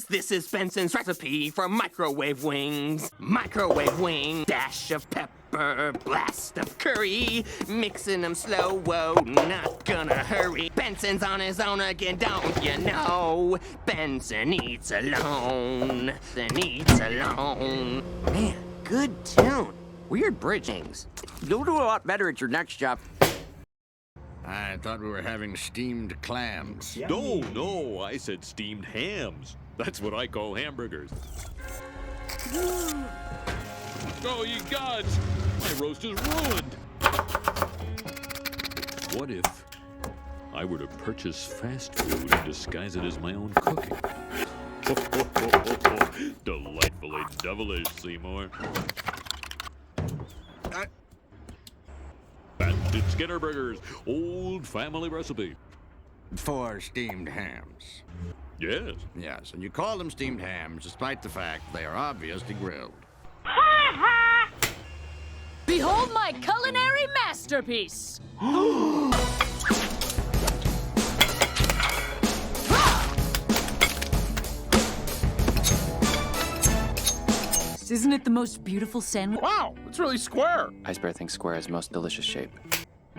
This is Benson's recipe for microwave wings. Microwave wing, dash of pepper, blast of curry. Mixing them slow, whoa, not gonna hurry. Benson's on his own again, don't you know? Benson eats alone, then eats alone. Man, good tune. Weird bridgings. You'll do a lot better at your next job. I thought we were having steamed clams. No, I said steamed hams. That's what I call hamburgers. Oh, you gods! My roast is ruined! What if I were to purchase fast food and disguise it as my own cooking? Delightfully devilish, Seymour. Bandit Skinner Burgers, old family recipe. For steamed hams. Yes. Yes, and you call them steamed hams despite the fact they are obviously grilled. Behold my culinary masterpiece! Isn't it the most beautiful sandwich? Wow, it's really square. Icebear thinks square is most delicious shape.